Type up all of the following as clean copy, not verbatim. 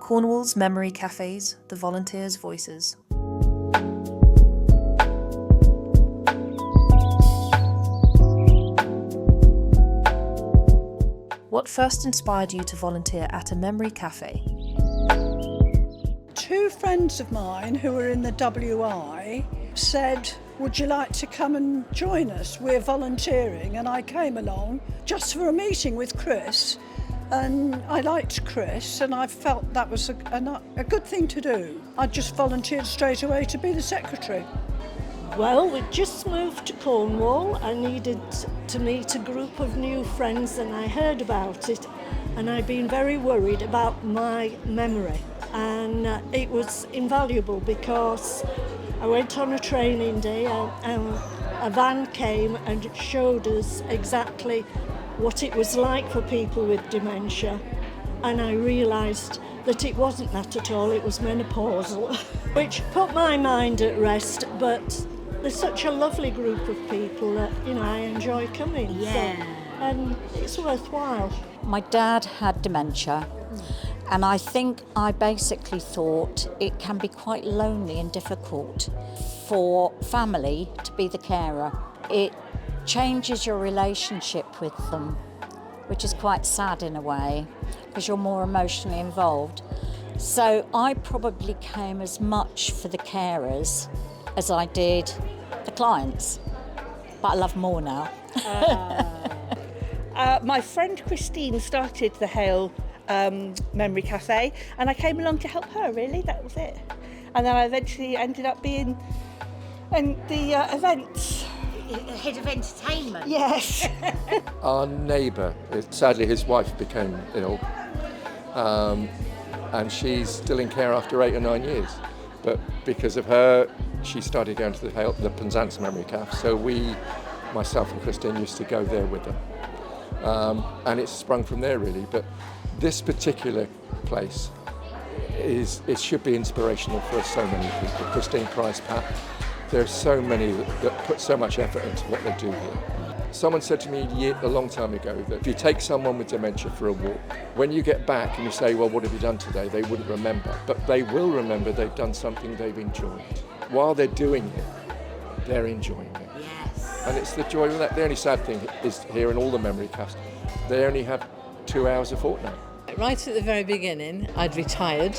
Cornwall's memory cafes, the volunteers' voices. What first inspired you to volunteer at a memory cafe? Two friends of mine who were in the WI said, "Would you like to come and join us? We're volunteering." And I came along just for a meeting with Chris. And I liked Chris, and I felt that was a good thing to do. I just volunteered straight away to be the secretary. Well, we'd just moved to Cornwall. I needed to meet a group of new friends, and I heard about it, and I'd been very worried about my memory. And it was invaluable because I went on a training day, and a van came and showed us exactly what it was like for people with dementia, and I realised that it wasn't that at all, it was menopausal, which put my mind at rest. But there's such a lovely group of people that, I enjoy coming. Yeah. So, and it's worthwhile. My dad had dementia, and I think I basically thought it can be quite lonely and difficult for family to be the carer. It changes your relationship with them, which is quite sad in a way, because you're more emotionally involved. So I probably came as much for the carers as I did the clients, but I love more now. My friend Christine started the Hale Memory Cafe, and I came along to help her, really, that was it. And then I eventually ended up being in the events. Head of entertainment? Yes. Our neighbour, sadly his wife became ill, and she's still in care after 8 or 9 years. But because of her, she started going to the Penzance Memory Cafe, so myself and Christine used to go there with her. And it's sprung from there really, but this particular place it should be inspirational for so many people. Christine Price, Pat, there are so many that put so much effort into what they do here. Someone said to me a long time ago that if you take someone with dementia for a walk, when you get back and you say, well, what have you done today? They wouldn't remember, but they will remember they've done something they've enjoyed. While they're doing it, they're enjoying it. Yes. And it's the joy of that. The only sad thing is here in all the memory cafes, they only have 2 hours a fortnight. Right at the very beginning, I'd retired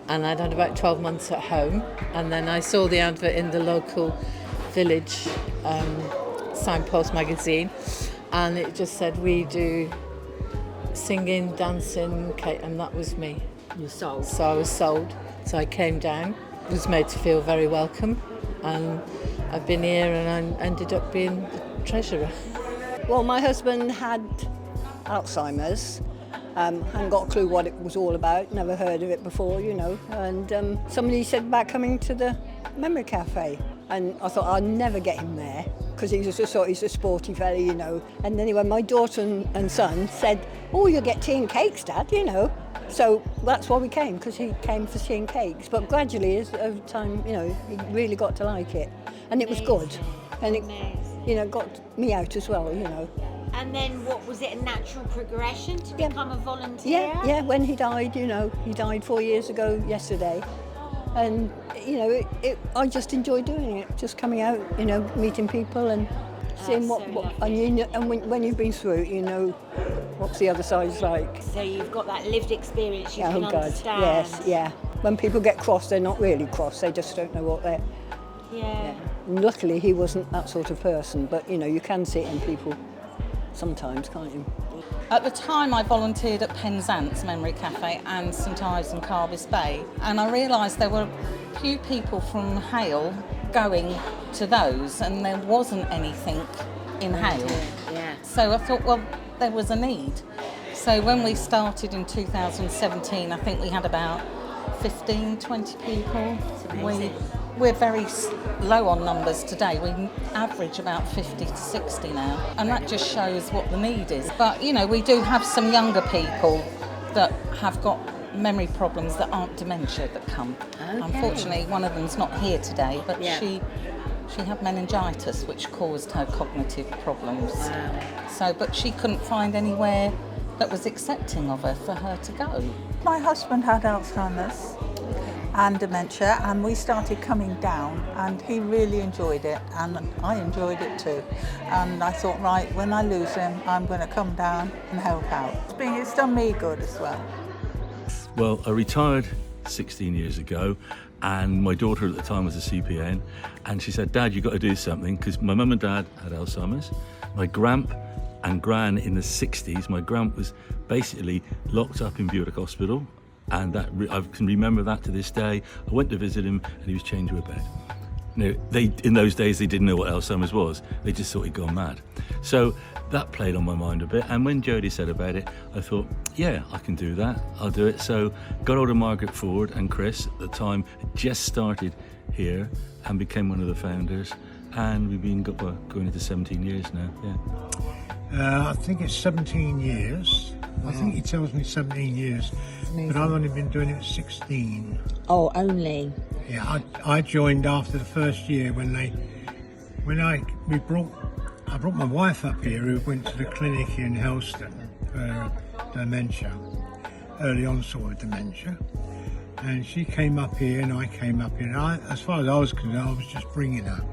and I'd had about 12 months at home, and then I saw the advert in the local village signpost magazine, and it just said we do singing, dancing, and that was me. You're sold. So I was sold. So I came down, was made to feel very welcome, and I've been here and I ended up being the treasurer. Well, my husband had Alzheimer's. Hadn't got a clue what it was all about, never heard of it before, and somebody said about coming to the memory cafe, and I thought I'd never get him there because he's a sporty fella, and anyway my daughter and son said, oh, you'll get tea and cakes, Dad, so that's why we came, because he came for tea and cakes, but gradually as over time, he really got to like it, and it was good, and it got me out as well, And then what was it, a natural progression to become a volunteer? Yeah, when he died, he died 4 years ago yesterday. And, I just enjoy doing it, just coming out, meeting people and seeing and when you've been through it, you know what's the other side's like. So you've got that lived experience, you can understand. Yes, yeah. When people get cross, they're not really cross, they just don't know what they're... Yeah. And luckily he wasn't that sort of person, but, you can see it in people. Sometimes, can't you? At the time I volunteered at Penzance Memory Cafe and St Ives and Carbis Bay, and I realised there were a few people from Hale going to those, and there wasn't anything in Hale. Yeah. So I thought, well, there was a need. So when we started in 2017, I think we had about 15, 20 people. We're very low on numbers today. We average about 50 to 60 now, and that just shows what the need is. But, we do have some younger people that have got memory problems that aren't dementia that come. Okay. Unfortunately, one of them's not here today, but she had meningitis, which caused her cognitive problems. Wow. But she couldn't find anywhere that was accepting of her for her to go. My husband had Alzheimer's and dementia, and we started coming down, and he really enjoyed it, and I enjoyed it too. And I thought, right, when I lose him, I'm going to come down and help out. It's done me good as well. Well, I retired 16 years ago, and my daughter at the time was a CPN, and she said, Dad, you've got to do something, because my mum and dad had Alzheimer's. My gramp and gran in the 60s, my gramp was basically locked up in Buick Hospital, and that I can remember that to this day. I went to visit him, and he was chained to a bed. You know, in those days, they didn't know what Alzheimer's was. They just thought he'd gone mad. So that played on my mind a bit. And when Jodie said about it, I thought, yeah, I can do that. I'll do it. So got hold of Margaret Ford and Chris at the time, just started here and became one of the founders. And we've been going into 17 years now, yeah. I think it's 17 years. I think he tells me 17 years, but I've only been doing it 16. Oh, only? Yeah, I joined after the first year I brought my wife up here, who went to the clinic in Helston for dementia, early onset of dementia, and she came up here and I came up here, and as far as I was concerned, I was just bringing her.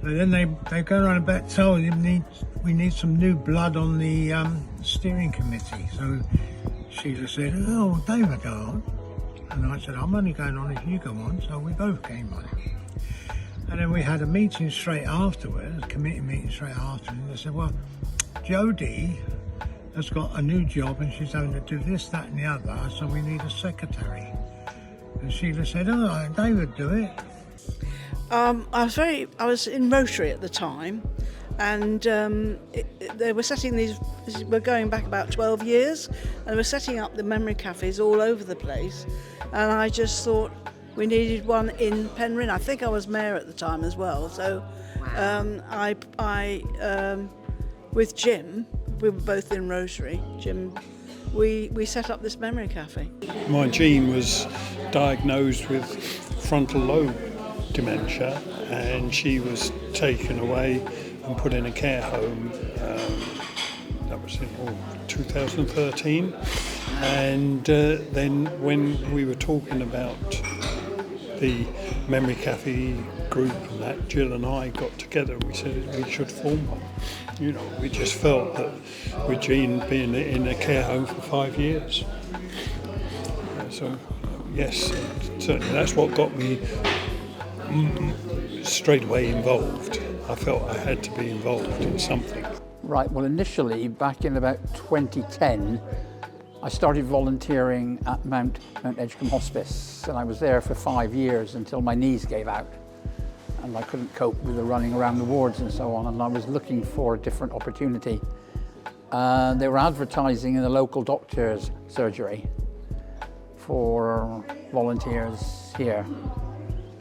But then they go around about telling him we need some new blood on the steering committee. So Sheila said, oh, David, go on. And I said, I'm only going on if you go on. So we both came on it. And then we had a meeting straight afterwards, a committee meeting straight afterwards. And they said, well, Jodie has got a new job and she's having to do this, that and the other, so we need a secretary. And Sheila said, oh, David, do it. I was in Rotary at the time, and they were setting we're going back about 12 years, and they were setting up the memory cafes all over the place, and I just thought we needed one in Penryn. I think I was mayor at the time as well, so I with Jim, we were both in Rotary, Jim, we set up this memory cafe. My Jean was diagnosed with frontal lobe dementia, and she was taken away and put in a care home. That was in 2013. And then when we were talking about the Memory Cafe group and that, Jill and I got together and we said we should form one. You know, we just felt that with Jean being in a care home for 5 years. So, yes, certainly that's what got me straight away involved. I felt I had to be involved in something. Right, well initially back in about 2010 I started volunteering at Mount Edgecombe Hospice, and I was there for 5 years until my knees gave out and I couldn't cope with the running around the wards and so on, and I was looking for a different opportunity. They were advertising in the local doctor's surgery for volunteers here.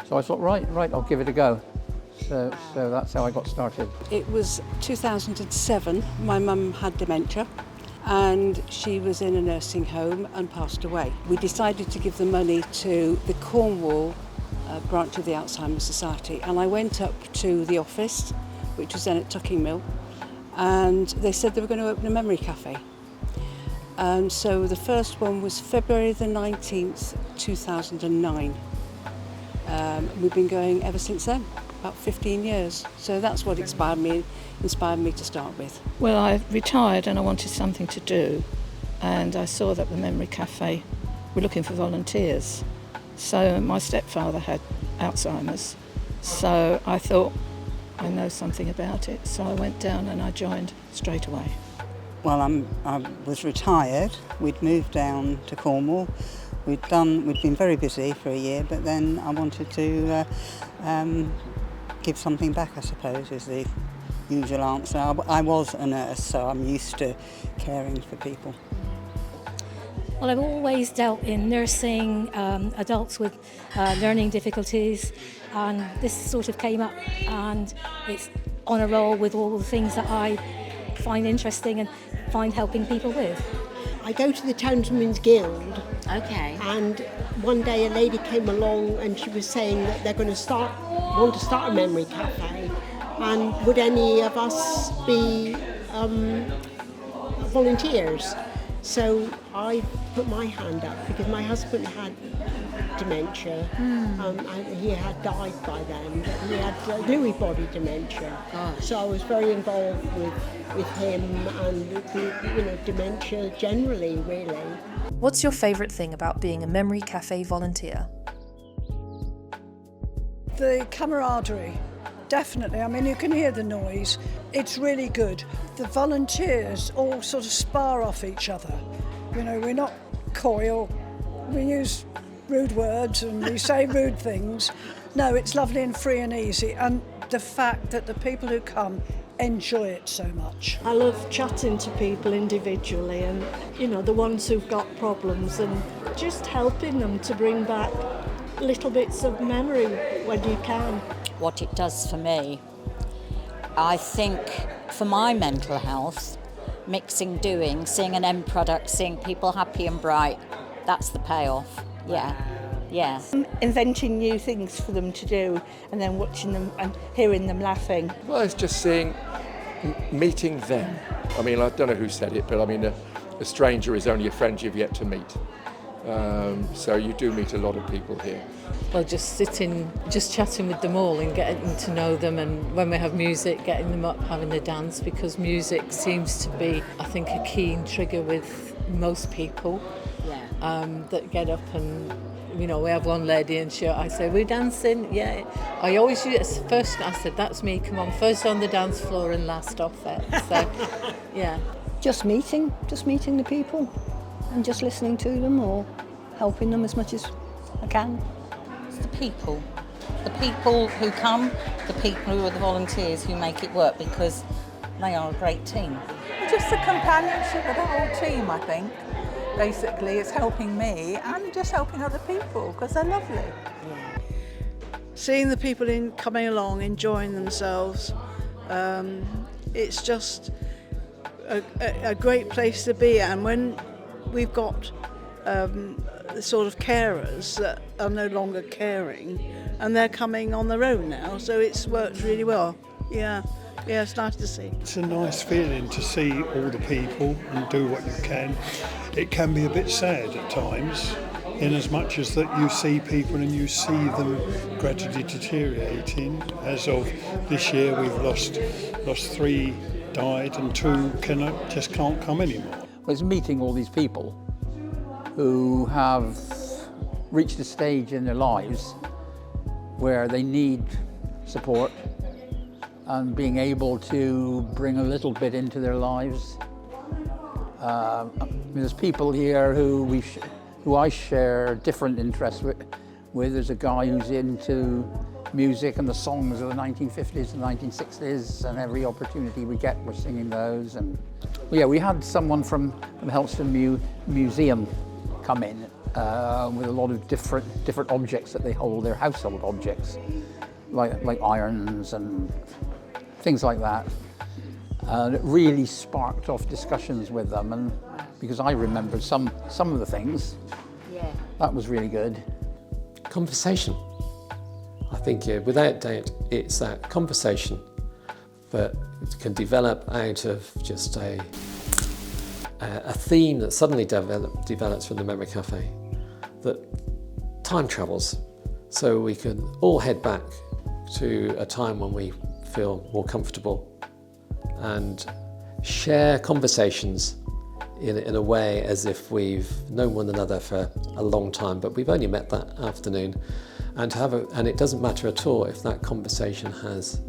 So I thought, right, I'll give it a go. So that's how I got started. It was 2007. My mum had dementia and she was in a nursing home and passed away. We decided to give the money to the Cornwall branch of the Alzheimer's Society, and I went up to the office, which was then at Tucking Mill, and they said they were going to open a memory cafe. And so the first one was February the 19th, 2009. We've been going ever since then, about 15 years. So that's what inspired me to start with. Well, I retired and I wanted something to do, and I saw that the Memory Cafe were looking for volunteers. So my stepfather had Alzheimer's, so I thought I know something about it. So I went down and I joined straight away. Well, I was retired. We'd moved down to Cornwall. We'd been very busy for a year, but then I wanted to give something back, I suppose, is the usual answer. I was a nurse, so I'm used to caring for people. Well, I've always dealt in nursing adults with learning difficulties, and this sort of came up, and it's on a roll with all the things that I find interesting and find helping people with. I go to the Townsmen's Guild. Okay. And one day a lady came along and she was saying that they're going to want to start a memory cafe, and would any of us be volunteers? So I put my hand up because my husband had dementia. And he had died by then, but he had Lewy body dementia. So I was very involved with him and the dementia generally, really. What's your favourite thing about being a Memory Cafe volunteer? The camaraderie, definitely. I mean, you can hear the noise. It's really good. The volunteers all sort of spar off each other. You know, we're not coy or we use rude words and we say rude things. No, it's lovely and free and easy. And the fact that the people who come enjoy it so much. I love chatting to people individually and, you know, the ones who've got problems and just helping them to bring back little bits of memory when you can. What it does for me, I think for my mental health, mixing, doing, seeing an end product, seeing people happy and bright, that's the payoff. Yeah. Yeah. Inventing new things for them to do and then watching them and hearing them laughing. Well, it's just meeting them. I mean, I don't know who said it, but I mean, a stranger is only a friend you've yet to meet. So you do meet a lot of people here. Well, just chatting with them all and getting to know them, and when we have music, getting them up, having a dance, because music seems to be, I think, a keen trigger with most people. That get up and, you know, we have one lady and I say, we're dancing, yeah. I always use it first, I said, that's me, come on, first on the dance floor and last off it. So, yeah. Just meeting the people and just listening to them or helping them as much as I can. It's the people who come, the people who are the volunteers who make it work, because they are a great team. Just the companionship of the whole team, I think. Basically, it's helping me and just helping other people because they're lovely. Seeing the people coming along, enjoying themselves, it's just a great place to be. And when we've got the sort of carers that are no longer caring, and they're coming on their own now, so it's worked really well. Yeah, it's nice to see. It's a nice feeling to see all the people and do what you can. It can be a bit sad at times, in as much as that you see people and you see them gradually deteriorating. As of this year, we've lost 3, died, and 2 just can't come anymore. Well, it's meeting all these people who have reached a stage in their lives where they need support, and being able to bring a little bit into their lives. There's people here who I share different interests with. There's a guy who's into music and the songs of the 1950s and 1960s, and every opportunity we get, we're singing those. And yeah, we had someone from the Helston Museum come in with a lot of different objects that they hold, their household objects, like irons and things like that. And it really sparked off discussions with them, and because I remembered some of the things. Yeah. That was really good. Conversation. I think without doubt it's that conversation that can develop out of just a theme that suddenly develops from the Memory Cafe, that time travels, so we can all head back to a time when we feel more comfortable and share conversations in a way as if we've known one another for a long time, but we've only met that afternoon, and it doesn't matter at all if that conversation has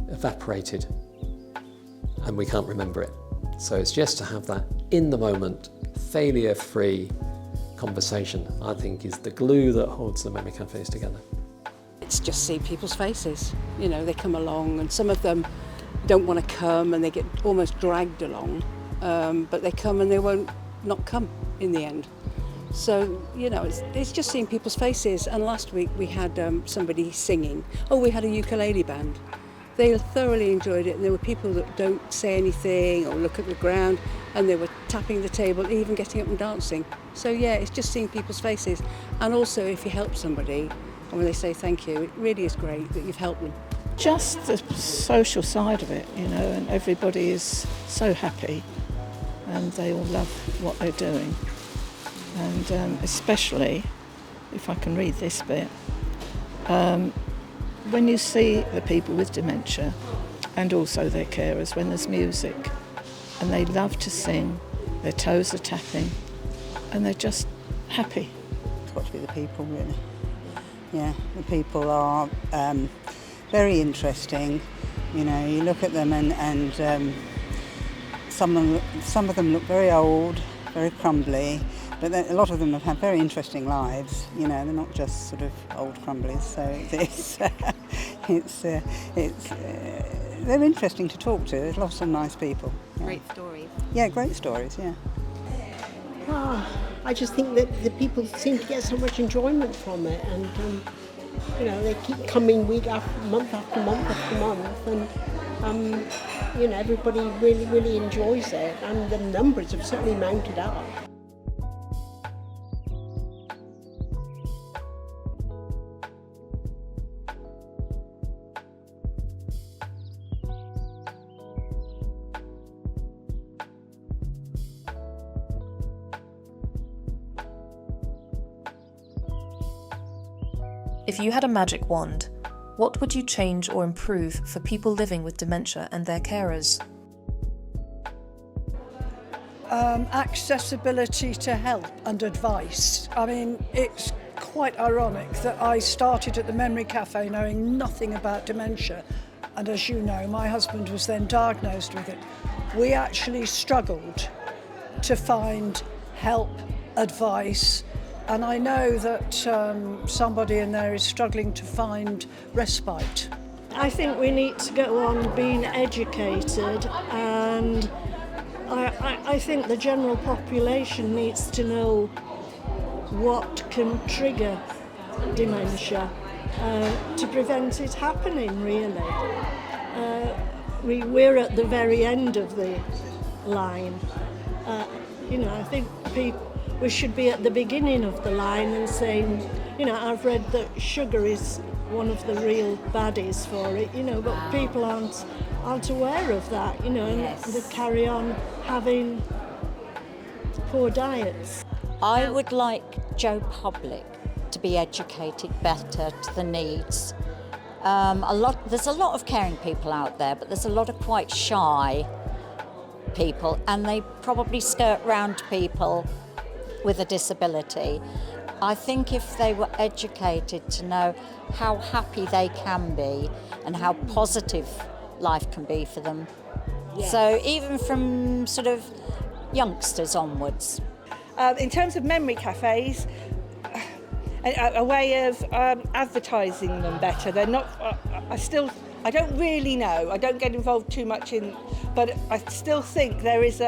evaporated and we can't remember it. So it's just to have that in the moment, failure-free conversation, I think, is the glue that holds the Memory Cafes together. It's just see people's faces. You know, they come along, and some of them don't want to come and they get almost dragged along, but they come and they won't not come in the end. So, you know, it's just seeing people's faces. And last week we had somebody singing. We had a ukulele band. They thoroughly enjoyed it, and there were people that don't say anything or look at the ground, and they were tapping the table, even getting up and dancing. So yeah, it's just seeing people's faces. And also if you help somebody, and when they say thank you, it really is great that you've helped them. Just the social side of it, you know, and everybody is so happy. and they all love what they're doing. And especially, if I can read this bit, when you see the people with dementia and also their carers, when there's music and they love to sing, their toes are tapping and they're just happy. It's got to be the people, really. Yeah, the people are very interesting. You know, you look at them and some of them look very old, very crumbly, but a lot of them have had very interesting lives. You know, they're not just sort of old crumblies. So they're interesting to talk to. There's lots of nice people. Yeah. Great stories. Yeah, great stories. Yeah. I just think that the people seem to get so much enjoyment from it, and you know, they keep coming week after month after month after month, and you know, everybody really enjoys it, and the numbers have certainly mounted up. If you had a magic wand, what would you change or improve for people living with dementia and their carers? Accessibility to help and advice. I mean, it's quite ironic that I started at the Memory Cafe knowing nothing about dementia, and as you know, my husband was then diagnosed with it. We actually struggled to find help, advice, and I know that somebody in there is struggling to find respite. I think we need to go on being educated, and I think the general population needs to know what can trigger dementia to prevent it happening, really. We're at the very end of the line. You know, I think we should be at the beginning of the line and saying, you know, I've read that sugar is one of the real baddies for it, you know, but people aren't aware of that, you know, and they carry on having poor diets. I would like Joe Public to be educated better to the needs. There's a lot of caring people out there, but there's a lot of quite shy people, and they probably skirt round people with a disability. I think if they were educated to know how happy they can be and how positive life can be for them. Yes. So even from sort of youngsters onwards. In terms of memory cafes, a way of advertising them better. They're not. I don't really know. I don't get involved too much in, but I still think there is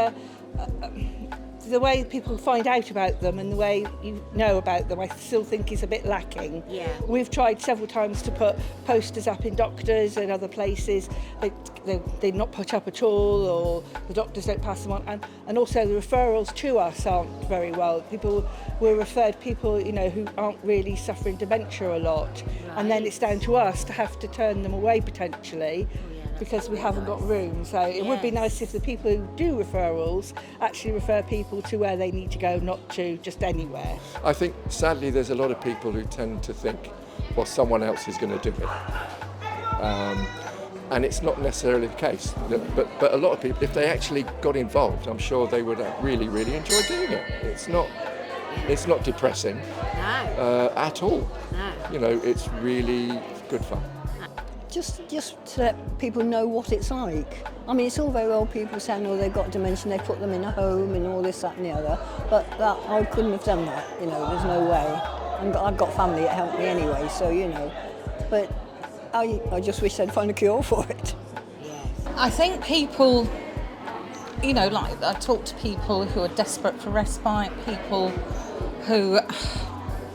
the way people find out about them and the way you know about them, I still think is a bit lacking. Yeah. We've tried several times to put posters up in doctors and other places. They're not put up at all, or the doctors don't pass them on. And also the referrals to us aren't very well. We're referred people, you know, who aren't really suffering dementia a lot. Right. And then it's down to us to have to turn them away potentially. Because we haven't got room. So it would be nice if the people who do referrals actually refer people to where they need to go, not to just anywhere. I think sadly there's a lot of people who tend to think, well, someone else is going to do it. And it's not necessarily the case. But a lot of people, if they actually got involved, I'm sure they would really enjoy doing it. It's not depressing at all. No. You know, it's really good fun. Just to let people know what it's like. I mean, it's all very well people saying, oh, they've got dementia, they put them in a home and all this, that and the other, but I couldn't have done that, you know, there's no way. And I've got family that helped me anyway, so, you know, but I just wish they'd find a cure for it. I think people, you know, like I talk to people who are desperate for respite, people who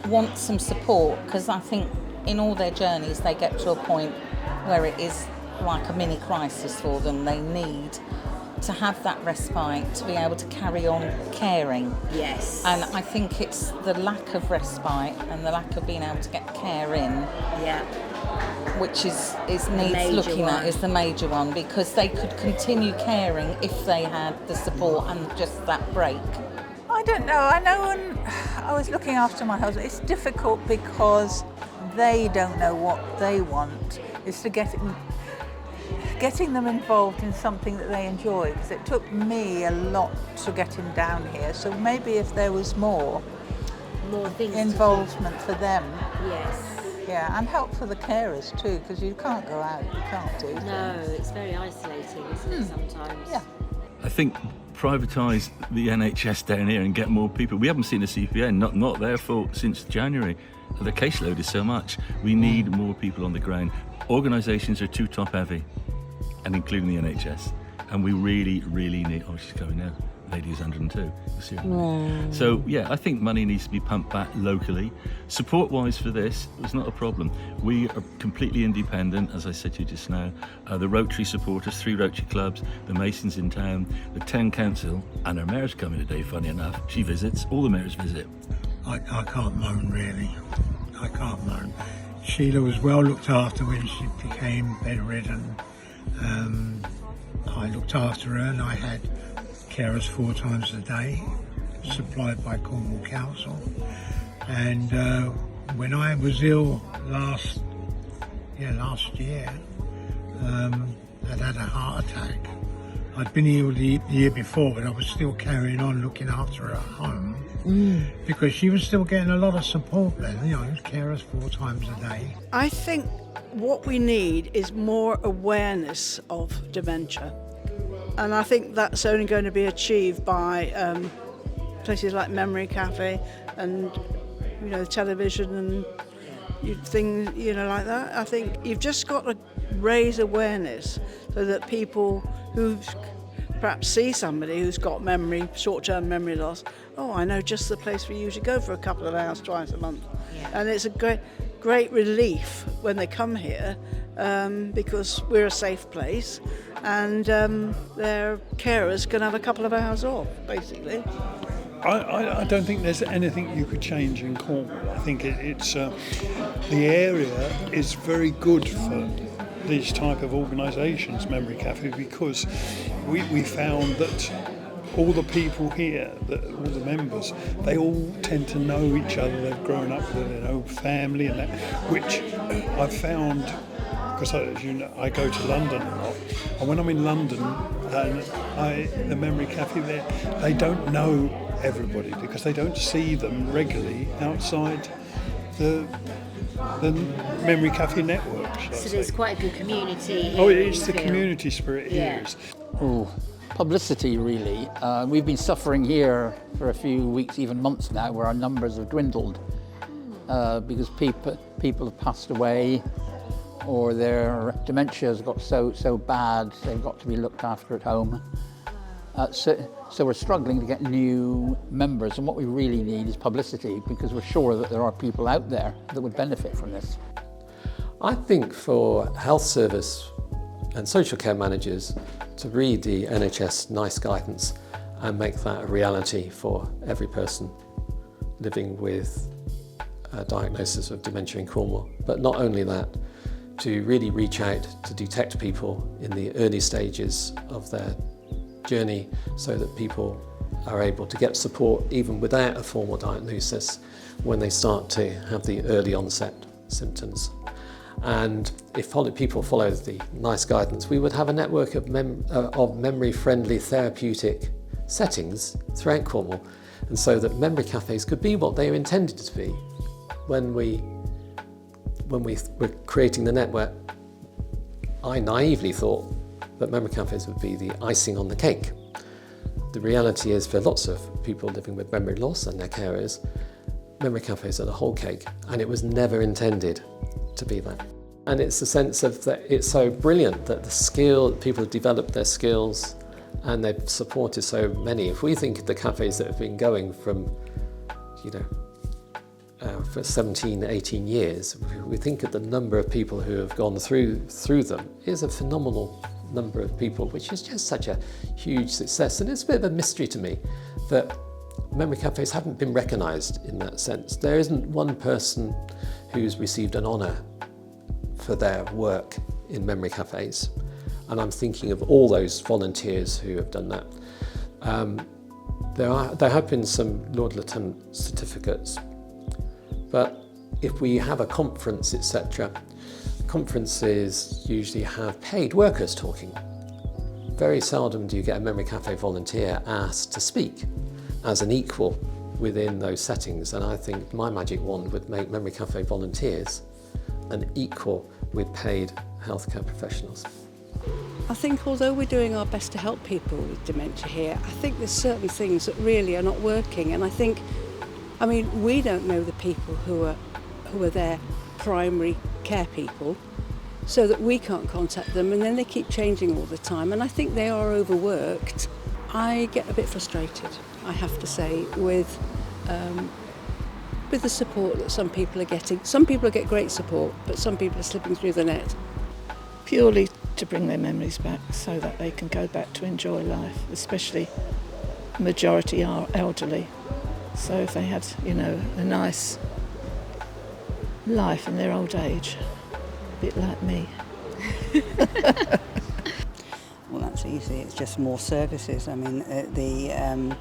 want some support, because I think in all their journeys they get to a point where it is like a mini crisis for them. They need to have that respite to be able to carry on caring. Yes. And I think it's the lack of respite and the lack of being able to get care in which is needs major looking one. at, is the major one, because they could continue caring if they had the support and just that break. I don't know. I know when I was looking after my husband, it's difficult because they don't know what they want. It's to getting them involved in something that they enjoy, because it took me a lot to get him down here. So maybe if there was more things involvement for them. Yes. Yeah, and help for the carers too, because you can't go out, you can't do No, things. it's very isolating, isn't it, sometimes? Yeah. I think privatise the NHS down here and get more people. We haven't seen a CPN, not their fault, since January. The caseload is so much. We need more people on the ground. Organisations are too top heavy, and including the NHS. And we really, really need... Oh, she's coming now. Lady who's 102. We'll see her. So, yeah, I think money needs to be pumped back locally. Support-wise for this, there's not a problem. We are completely independent, as I said to you just now. The Rotary support us, 3 Rotary clubs, the Masons in town, the Town Council, and our mayor's coming today, funny enough. She visits, all the mayors visit. I can't moan, really. I can't moan. Sheila was well looked after when she became bedridden. I looked after her, and I had carers 4 times a day, supplied by Cornwall Council. And when I was ill last year, I'd had a heart attack. I'd been ill the year before, but I was still carrying on looking after her at home because she was still getting a lot of support then, carers 4 times a day. I think what we need is more awareness of dementia. And I think that's only going to be achieved by places like Memory Cafe and, television and things, like that. I think you've just got to raise awareness so that people who perhaps see somebody who's got short-term memory loss, I know just the place for you to go for a couple of hours twice a month. Yeah. And it's a great relief when they come here because we're a safe place and their carers can have a couple of hours off, basically. I don't think there's anything you could change in Cornwall. I think it's the area is very good for these type of organisations, Memory Cafe, because we found that all the people here, all the members, they all tend to know each other. They've grown up with their own family and that, which I've found, because as you know, I go to London a lot, and when I'm in London and the Memory Cafe there, they don't know everybody because they don't see them regularly outside the Memory Cafe network. So there's quite a good community here. Oh, it's the community spirit here. Oh, publicity really. We've been suffering here for a few weeks, even months now, where our numbers have dwindled because people have passed away or their dementia has got so bad they've got to be looked after at home. So we're struggling to get new members, and what we really need is publicity because we're sure that there are people out there that would benefit from this. I think for health service and social care managers to read the NHS NICE guidance and make that a reality for every person living with a diagnosis of dementia in Cornwall. But not only that, to really reach out to detect people in the early stages of their journey so that people are able to get support even without a formal diagnosis when they start to have the early onset symptoms. And if people follow the NICE guidance, we would have a network of memory-friendly therapeutic settings throughout Cornwall, and so that memory cafes could be what they were intended to be. When we were creating the network, I naively thought that memory cafes would be the icing on the cake. The reality is, for lots of people living with memory loss and their carers, memory cafes are the whole cake, and it was never intended to be that. And it's the sense of that it's so brilliant that people have developed their skills and they've supported so many. If we think of the cafes that have been going from, for 17, 18 years, we think of the number of people who have gone through them is a phenomenal number of people, which is just such a huge success. And it's a bit of a mystery to me that memory cafes haven't been recognised in that sense. There isn't one person who's received an honour for their work in memory cafes. And I'm thinking of all those volunteers who have done that. There have been some Lord Lieutenant certificates, but if we have a conference, etc., conferences usually have paid workers talking. Very seldom do you get a memory cafe volunteer asked to speak as an equal within those settings, and I think my magic wand would make memory cafe volunteers an equal with paid healthcare professionals. I think although we're doing our best to help people with dementia here, I think there's certain things that really are not working, and I mean, we don't know the people who are their primary care people, so that we can't contact them, and then they keep changing all the time, and I think they are overworked. I get a bit frustrated, I have to say, with the support that some people are getting. Some people get great support, but some people are slipping through the net. Purely to bring their memories back so that they can go back to enjoy life, especially the majority are elderly. So if they had, you know, a nice life in their old age, a bit like me. Well, that's easy. It's just more services. I mean, the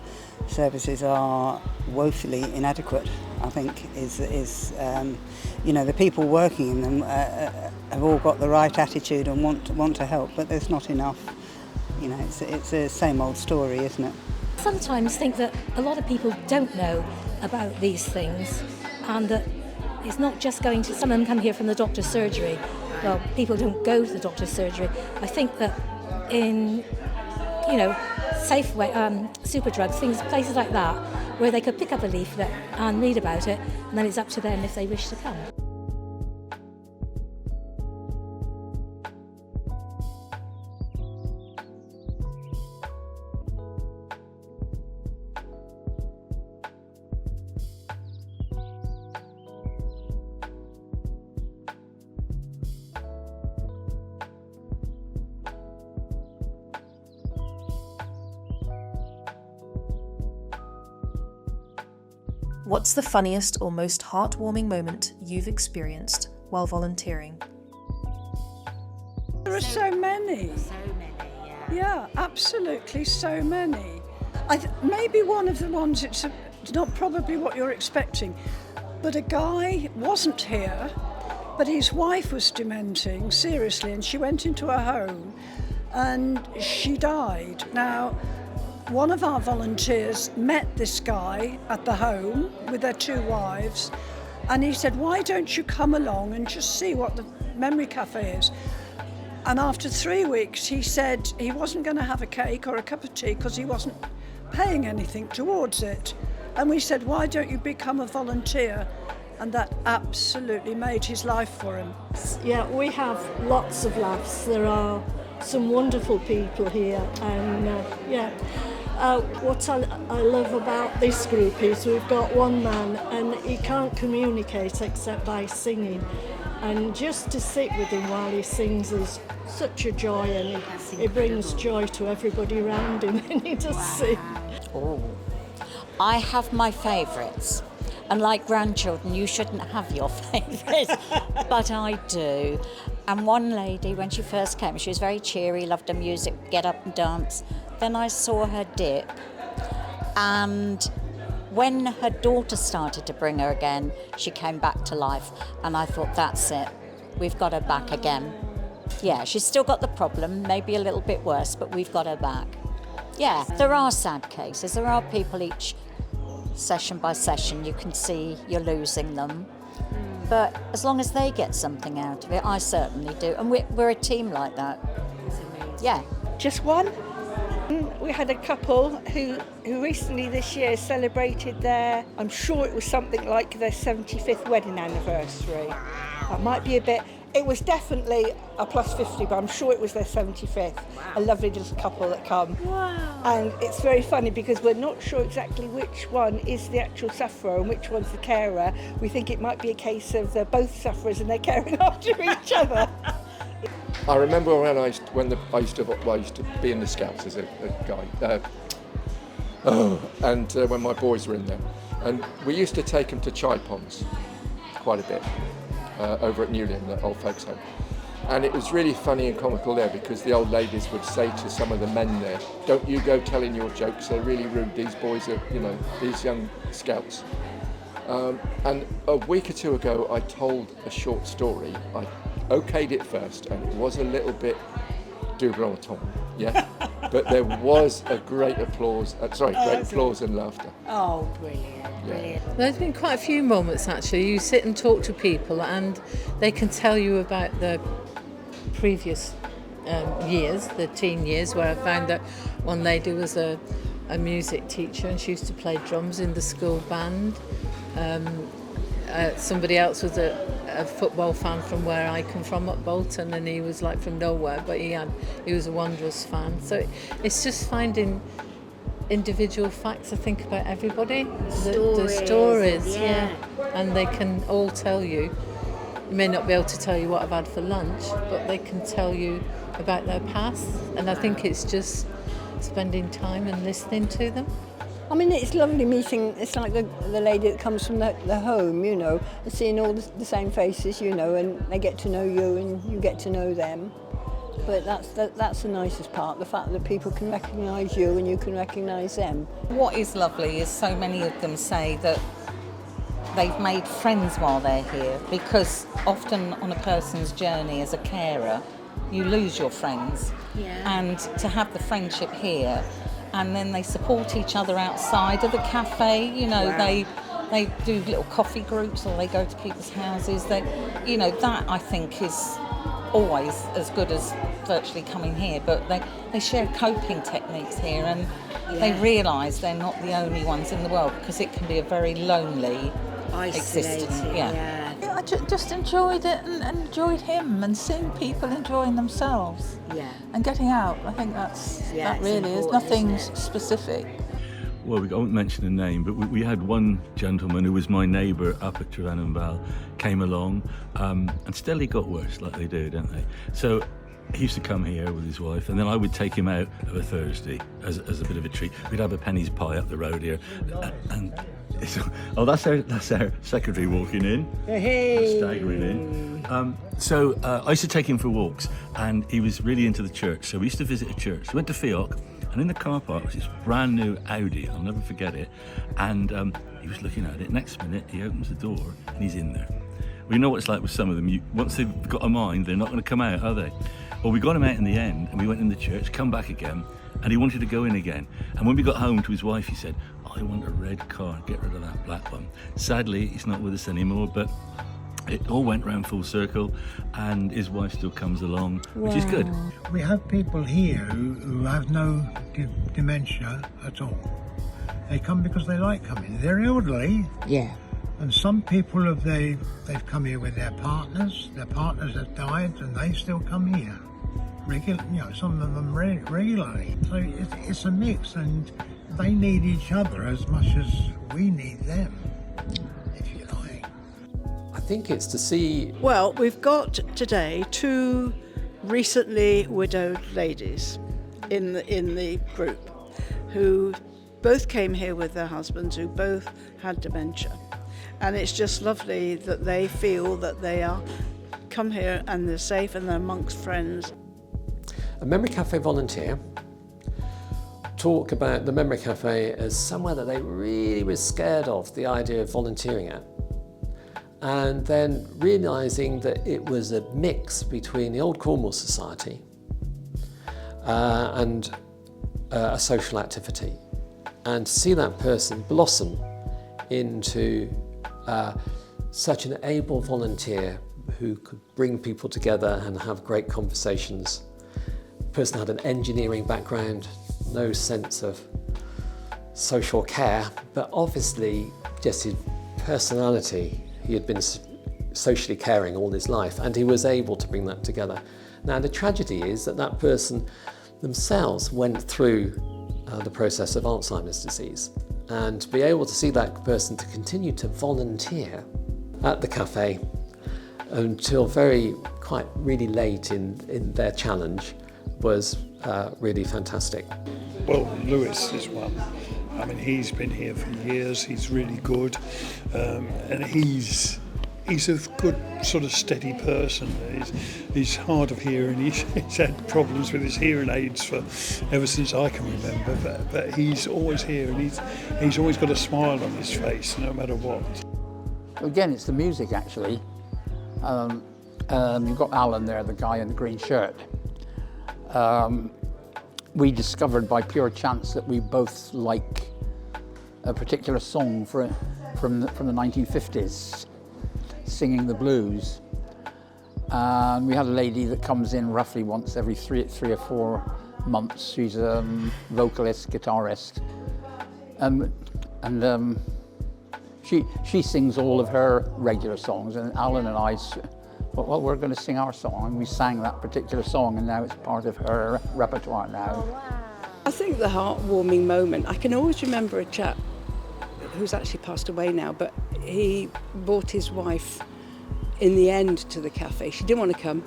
services are woefully inadequate, I think, you know, the people working in them have all got the right attitude and want to help, but there's not enough. You know, it's the same old story, isn't it? Sometimes think that a lot of people don't know about these things, and that it's not just going to, some of them come here from the doctor's surgery. Well, people don't go to the doctor's surgery. I think that in, you know, Safeway, Superdrugs, things, places like that, where they could pick up a leaflet and read about it, and then it's up to them if they wish to come. What's the funniest or most heartwarming moment you've experienced while volunteering? There are so many. Yeah, absolutely so many. Maybe one of the ones, it's not probably what you're expecting, but a guy wasn't here, but his wife was dementing seriously, and she went into a home and she died. Now, one of our volunteers met this guy at the home with their two wives, and he said, "Why don't you come along and just see what the memory cafe is?" And after 3 weeks, he said he wasn't going to have a cake or a cup of tea because he wasn't paying anything towards it. And we said, "Why don't you become a volunteer?" And that absolutely made his life for him. Yeah, we have lots of laughs. There are some wonderful people here, and what I love about this group is we've got one man and he can't communicate except by singing, and just to sit with him while he sings is such a joy, and it brings joy to everybody around him when he does sing. Oh, I have my favourites. And like grandchildren, you shouldn't have your favourites, but I do. And one lady, when she first came, she was very cheery, loved her music, get up and dance. Then I saw her dip, and when her daughter started to bring her again, she came back to life, and I thought, that's it, we've got her back again. Yeah, she's still got the problem, maybe a little bit worse, but we've got her back. Yeah, there are sad cases, there are people each session by session, you can see you're losing them. But as long as they get something out of it, I certainly do. And we're a team like that. Yeah. Just one. We had a couple who recently this year celebrated their, I'm sure it was something like their 75th wedding anniversary. That might be a bit, it was definitely a plus 50, but I'm sure it was their 75th. A lovely little couple that come. Wow. And it's very funny because we're not sure exactly which one is the actual sufferer and which one's the carer. We think it might be a case of they're both sufferers and they're caring after each other. I remember when I used to be in the Scouts as a guy, and when my boys were in there, and we used to take them to chai ponds quite a bit, over at Newlyn, the old folks home. And it was really funny and comical there because the old ladies would say to some of the men there, "Don't you go telling your jokes, they're really rude, these boys are, these young scouts." And a week or two ago I told a short story. I okayed it first and it was a little bit double entendre, yeah? But there was a great applause, applause and laughter. Oh, brilliant, brilliant. There's been quite a few moments actually. You sit and talk to people and they can tell you about the previous years, the teen years, where I found that one lady was a music teacher and she used to play drums in the school band. Somebody else was a football fan from where I come from at Bolton, and he was like from nowhere, but he was a Wanderers fan. So it's just finding individual facts, I think, about everybody. The stories, yeah. And they can all tell you. You may not be able to tell you what I've had for lunch, but they can tell you about their past. And I think it's just spending time and listening to them. I mean, it's lovely meeting, it's like the lady that comes from the home, and seeing all the same faces, and they get to know you and you get to know them. But that's the nicest part, the fact that people can recognise you and you can recognise them. What is lovely is so many of them say that they've made friends while they're here, because often on a person's journey as a carer, you lose your friends. Yeah. And to have the friendship here, and then they support each other outside of the cafe, Wow. they do little coffee groups or they go to people's houses. That I think is always as good as virtually coming here, but they share coping techniques here, and they realise they're not the only ones in the world, because it can be a very lonely existence. I just enjoyed it and enjoyed him and seeing people enjoying themselves. Yeah. And getting out. I think that really is nothing specific. Well, I won't mention a name, but we had one gentleman who was my neighbour up at Trevenham came along, and still he got worse, like they do, don't they? So he used to come here with his wife, and then I would take him out of a Thursday as a bit of a treat. We'd have a penny's pie up the road here, and that's our secretary walking in, staggering in. So I used to take him for walks, and he was really into the church. So we used to visit a church. We went to Fiocc, and in the car park was this brand new Audi. I'll never forget it. And he was looking at it. Next minute, he opens the door, and he's in there. Well, you know what it's like with some of them. Once they've got a mind, they're not going to come out, are they? Well, we got him out in the end, and we went in the church, come back again, and he wanted to go in again. And when we got home to his wife, he said, "I want a red car, get rid of that black one." Sadly, he's not with us anymore, but it all went round full circle, and his wife still comes along, which is good. We have people here who have no dementia at all. They come because they like coming. They're elderly. Yeah. And some people they've come here with their partners. Their partners have died, and they still come here. Some of them regularly. So it's a mix, and they need each other as much as we need them, if you like. I think it's to see... Well, we've got today two recently widowed ladies in the group who both came here with their husbands, who both had dementia. And it's just lovely that they feel that they are come here and they're safe and they're amongst friends. A Memory Cafe volunteer talk about the Memory Cafe as somewhere that they really were scared of the idea of volunteering at. And then realising that it was a mix between the old Cornwall Society and a social activity. And to see that person blossom into such an able volunteer who could bring people together and have great conversations. The person had an engineering background, no sense of social care, but obviously just his personality. He had been socially caring all his life, and he was able to bring that together. Now the tragedy is that person themselves went through the process of Alzheimer's disease, and to be able to see that person to continue to volunteer at the cafe until really late in their challenge was really fantastic. Well, Lewis is one. I mean, he's been here for years. He's really good, and he's he's a good sort of steady person. He's hard of hearing. He's had problems with his hearing aids ever since I can remember. But he's always here, and he's always got a smile on his face, no matter what. Again, it's the music actually. You've got Alan there, the guy in the green shirt. We discovered by pure chance that we both like a particular song from the 1950s, singing the blues. And we had a lady that comes in roughly once every three or 4 months. She's a vocalist, guitarist, and she sings all of her regular songs. And Alan and I thought, well, we're going to sing our song, and we sang that particular song, and now it's part of her repertoire now. Oh, wow. I think the heartwarming moment, I can always remember a chap who's actually passed away now, but he brought his wife in the end to the cafe. She didn't want to come.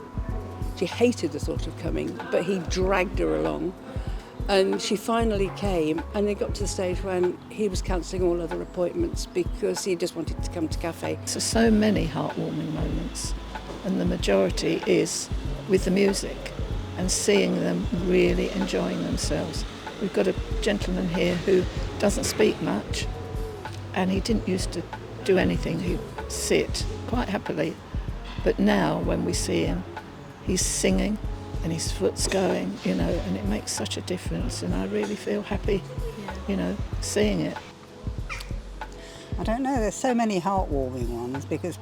She hated the thought of coming, but he dragged her along. And she finally came, and it got to the stage when he was cancelling all other appointments because he just wanted to come to cafe. So many heartwarming moments, and the majority is with the music and seeing them really enjoying themselves. We've got a gentleman here who doesn't speak much, and he didn't used to do anything. He'd sit quite happily, but now when we see him, he's singing and his foot's going, you know, and it makes such a difference, and I really feel happy, you know, seeing it. I don't know, there's so many heartwarming ones because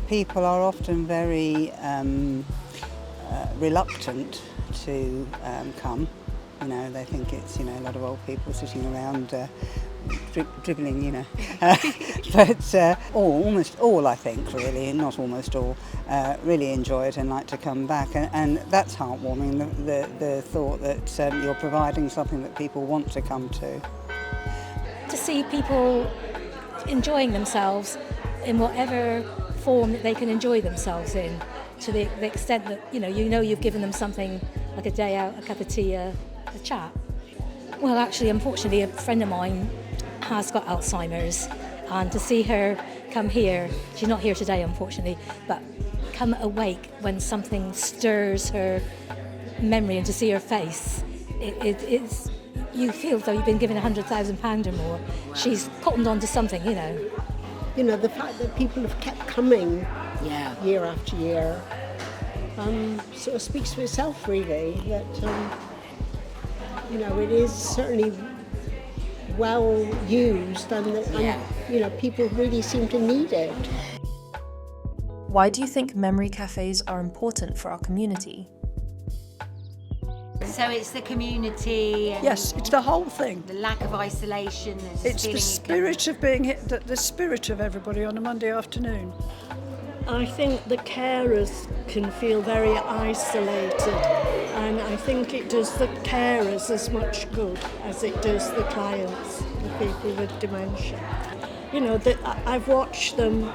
people are often very reluctant to come. You know, they think it's, you know, a lot of old people sitting around dribbling, you know. But almost all, I think, really, not almost all, really enjoy it and like to come back. And that's heartwarming, the thought that you're providing something that people want to come to. To see people enjoying themselves in whatever form that they can enjoy themselves in, to the extent that, you know you've given them something like a day out, a cup of tea, a chat. Well, actually, unfortunately, a friend of mine has got Alzheimer's, and to see her come here, she's not here today, unfortunately, but come awake when something stirs her memory, and to see her face, it's, you feel as though you've been given £100,000 or more. She's cottoned on to something, you know. You know, the fact that people have kept coming year after year sort of speaks for itself, really, that, you know, it is certainly well used and you know, people really seem to need it. Why do you think memory cafes are important for our community? So it's the community. And yes, it's the whole thing. The lack of isolation. It's the spirit of being here, the spirit of everybody on a Monday afternoon. I think the carers can feel very isolated, and I think it does the carers as much good as it does the clients, the people with dementia. You know, I've watched them,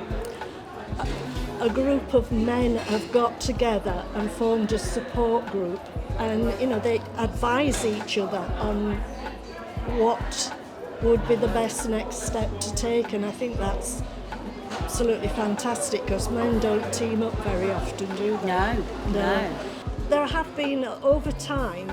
a group of men have got together and formed a support group, and you know, they advise each other on what would be the best next step to take, and I think that's absolutely fantastic because men don't team up very often, do they? No. There have been, over time,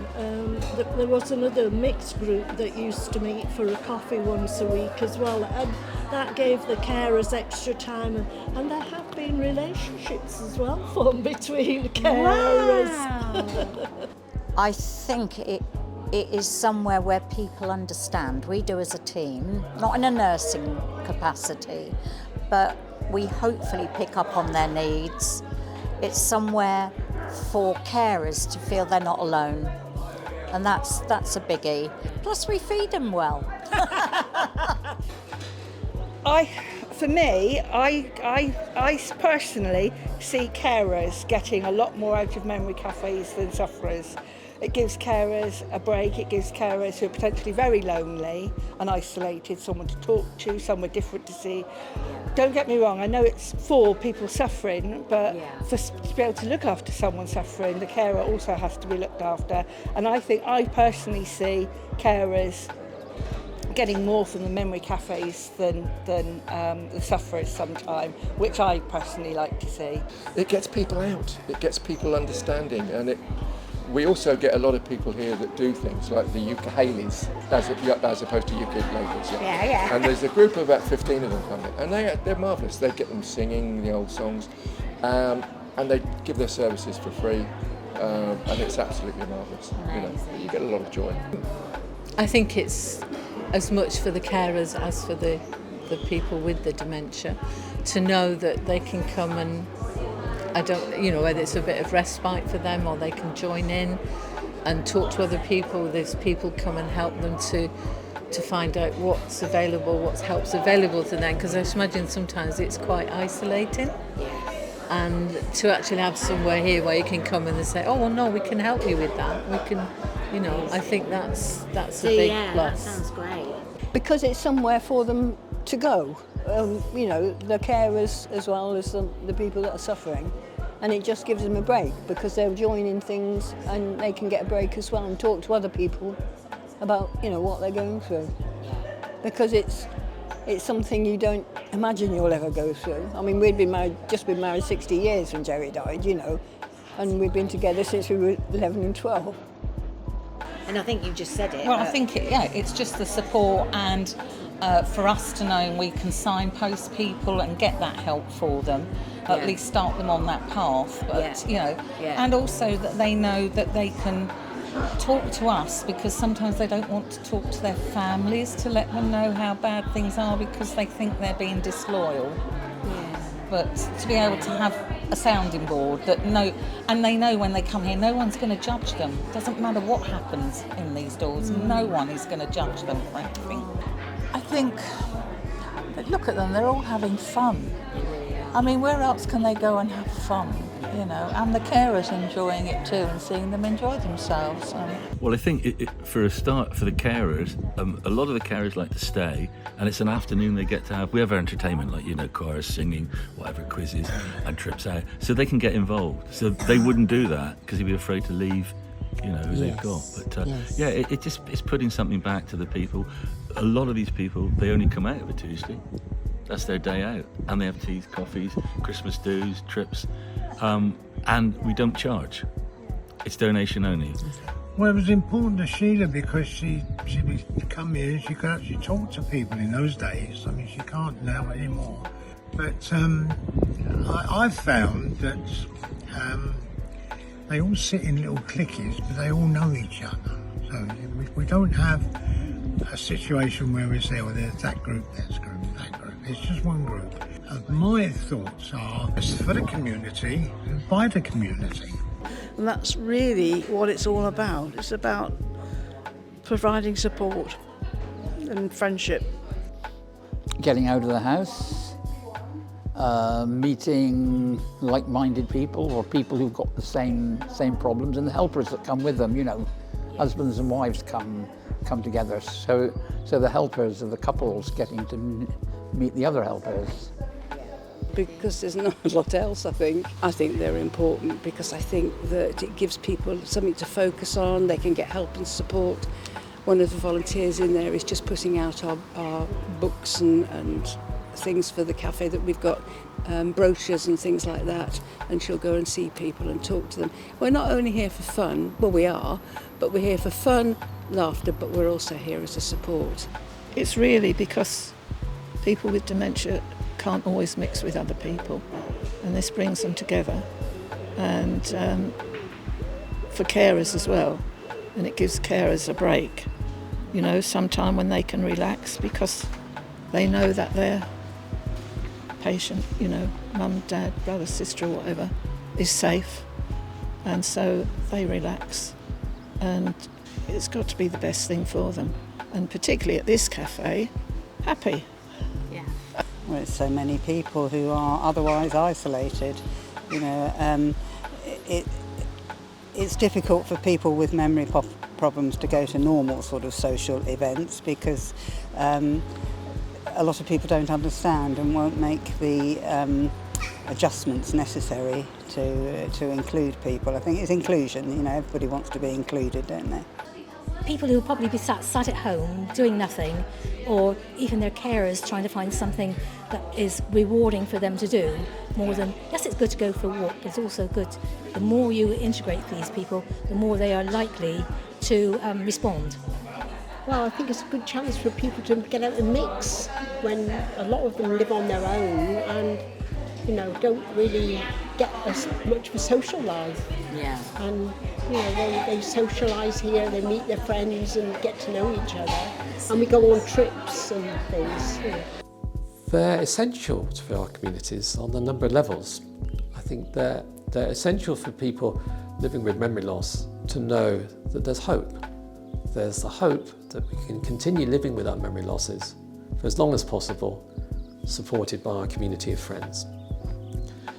there was another mixed group that used to meet for a coffee once a week as well, and that gave the carers extra time, and there have been relationships as well formed between carers. Wow. I think it is somewhere where people understand. We do as a team, not in a nursing capacity, but we hopefully pick up on their needs. It's somewhere for carers to feel they're not alone, and that's a biggie. Plus we feed them well. For me, I personally see carers getting a lot more out of memory cafes than sufferers. It gives carers a break, it gives carers who are potentially very lonely and isolated someone to talk to, somewhere different to see. Don't get me wrong, I know it's for people suffering, but to be able to look after someone suffering, the carer also has to be looked after. And I think I personally see carers getting more from the memory cafes than the sufferers sometimes, which I personally like to see. It gets people out, it gets people understanding, and we also get a lot of people here that do things like the ukuleles as opposed to ukuleles. Yeah. And there's a group of about 15 of them coming, and they're marvellous. They get them singing the old songs, and they give their services for free, and it's absolutely marvellous. You know, you get a lot of joy. I think it's as much for the carers as for the people with the dementia to know that they can come and whether it's a bit of respite for them or they can join in and talk to other people. There's people come and help them to find out what's available, what help's available to them, because I imagine sometimes it's quite isolating. And to actually have somewhere here where you can come in and say, oh, well, no, we can help you with that. We can, I think that's a big plus. That sounds great. Because it's somewhere for them to go, the carers as well as the people that are suffering. And it just gives them a break because they'll join in things and they can get a break as well and talk to other people about, what they're going through. Because it's something you don't imagine you'll ever go through. I mean, we'd been married 60 years when Jerry died, and we've been together since we were 11 and 12. And I think you just said it. Well, I think it's just the support and for us to know we can signpost people and get that help for them, at least start them on that path. But and also that they know that they can talk to us, because sometimes they don't want to talk to their families to let them know how bad things are because they think they're being disloyal. But to be able to have a sounding board that and they know when they come here, no one's going to judge them. It doesn't matter what happens in these doors, no one is going to judge them for anything. I think, look at them, they're all having fun. I mean, where else can they go and have fun, and the carers enjoying it too and seeing them enjoy themselves. Well, I think for a start, for the carers, a lot of the carers like to stay, and it's an afternoon they get to have. We have our entertainment, like, choirs singing, whatever, quizzes and trips out, so they can get involved. So they wouldn't do that because they'd be afraid to leave, who they've got. But it's putting something back to the people. A lot of these people, they only come out of a Tuesday. That's their day out, and they have teas, coffees, Christmas dues, trips, and we don't charge. It's donation only. Well, it was important to Sheila because she would come here and she could actually talk to people in those days. I mean, she can't now anymore. But I've found that they all sit in little cliques, but they all know each other. So we don't have a situation where we say, well, there's that group, that group. It's just one group. My thoughts are, it's for the community, by the community. And that's really what it's all about. It's about providing support and friendship. Getting out of the house, meeting like-minded people or people who've got the same problems, and the helpers that come with them, husbands and wives come together. So the helpers of the couples getting to meet the other helpers. Because there's not a lot else, I think. I think they're important because I think that it gives people something to focus on. They can get help and support. One of the volunteers in there is just putting out our books and things for the cafe that we've got, brochures and things like that, and she'll go and see people and talk to them. We're not only here for fun, well we are, but we're here for fun, laughter, but we're also here as a support. It's really because people with dementia can't always mix with other people, and this brings them together, and for carers as well, and it gives carers a break, some time when they can relax because they know that their patient, mum, dad, brother, sister or whatever, is safe, and so they relax, and it's got to be the best thing for them, and particularly at this cafe, happy. Well, it's so many people who are otherwise isolated. It's difficult for people with memory problems to go to normal sort of social events because a lot of people don't understand and won't make the adjustments necessary to include people. I think it's inclusion, everybody wants to be included, don't they? people who probably be sat at home doing nothing, or even their carers trying to find something that is rewarding for them to do, more than, yes, it's good to go for a walk, but it's also good, the more you integrate these people, the more they are likely to respond. Well, I think it's a good chance for people to get out and mix when a lot of them live on their own and, you know, don't really get as much of a social life. Yeah. And, you know, they socialise here, they meet their friends and get to know each other. And we go on trips and things, you know. They're essential for our communities on a number of levels. I think they're essential for people living with memory loss to know that there's hope. There's the hope that we can continue living with our memory losses for as long as possible, supported by our community of friends.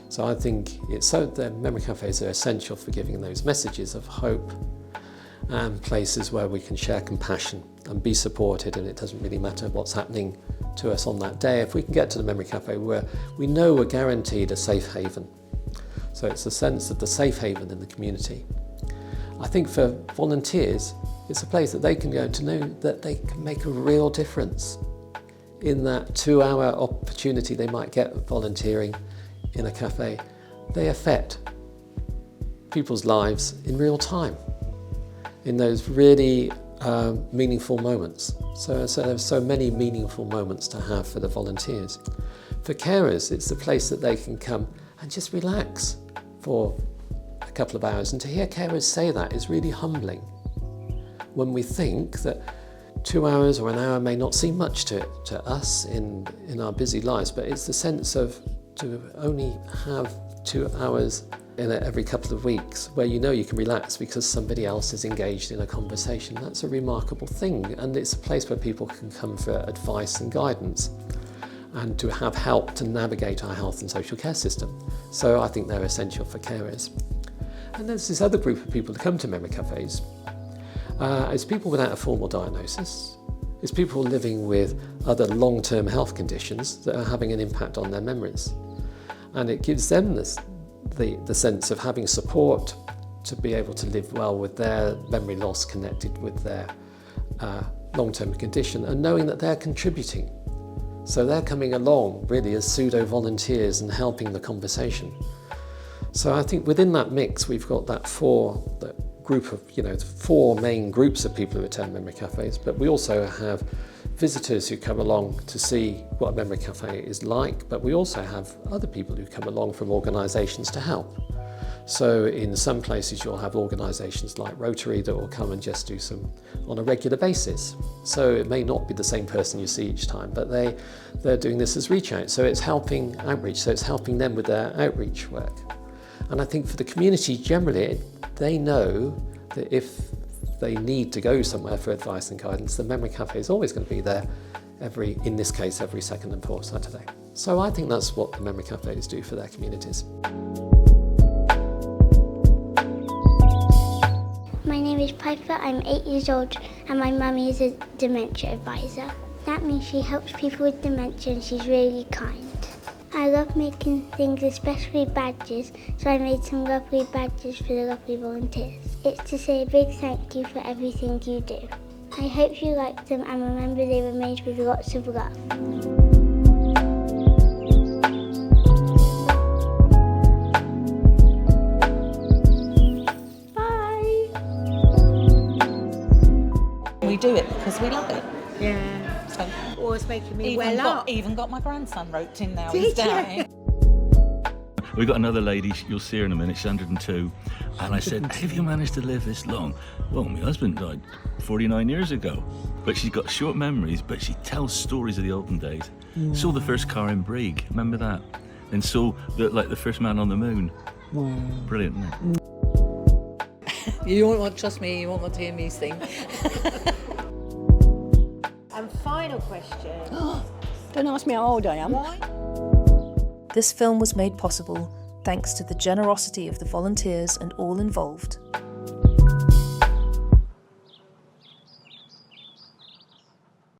So I think the memory cafes are essential for giving those messages of hope and places where we can share compassion and be supported, and it doesn't really matter what's happening to us on that day. If we can get to the memory cafe where we know we're guaranteed a safe haven. So it's a sense of the safe haven in the community. I think for volunteers, it's a place that they can go to know that they can make a real difference in that 2-hour opportunity they might get volunteering in a cafe. They affect people's lives in real time, in those really meaningful moments. So there's so many meaningful moments to have for the volunteers. For carers, it's a place that they can come and just relax for a couple of hours. And to hear carers say that is really humbling. When we think that 2 hours or an hour may not seem much to us in our busy lives, but it's the sense of to only have 2 hours in every couple of weeks where you know you can relax because somebody else is engaged in a conversation. That's a remarkable thing, and it's a place where people can come for advice and guidance and to have help to navigate our health and social care system. So I think they're essential for carers. And there's this other group of people that come to memory cafes. It's people without a formal diagnosis. It's people living with other long-term health conditions that are having an impact on their memories. And it gives them the sense of having support to be able to live well with their memory loss connected with their long-term condition, and knowing that they're contributing. So they're coming along really as pseudo-volunteers and helping the conversation. So I think within that mix we've got that group of, 4 main groups of people who attend memory cafes, but we also have visitors who come along to see what a memory cafe is like, but we also have other people who come along from organisations to help. So in some places you'll have organisations like Rotary that will come and just do some on a regular basis. So it may not be the same person you see each time, but they're doing this as reach out. So it's helping outreach, so it's helping them with their outreach work. And I think for the community generally, they know that if they need to go somewhere for advice and guidance, the memory cafe is always going to be there in this case, every second and fourth Saturday. So I think that's what the memory cafes do for their communities. My name is Piper, I'm 8 years old and my mummy is a dementia advisor. That means she helps people with dementia and she's really kind. I love making things, especially badges, so I made some lovely badges for the lovely volunteers. It's to say a big thank you for everything you do. I hope you like them and remember they were made with lots of love. We do it because we love it. Yeah. So always making me up. Even got my grandson roped in now. Did He's down here. We've got another lady, you'll see her in a minute, she's 102. And I said, how have you managed to live this long? Well, my husband died 49 years ago. But she's got short memories, but she tells stories of the olden days. Wow. Saw the first car in Brieg, remember that? And saw the first man on the moon. Wow. Brilliant, isn't it? You won't want, trust me, you won't want to hear me sing. And final question. Don't ask me how old I am. Why? This film was made possible thanks to the generosity of the volunteers and all involved.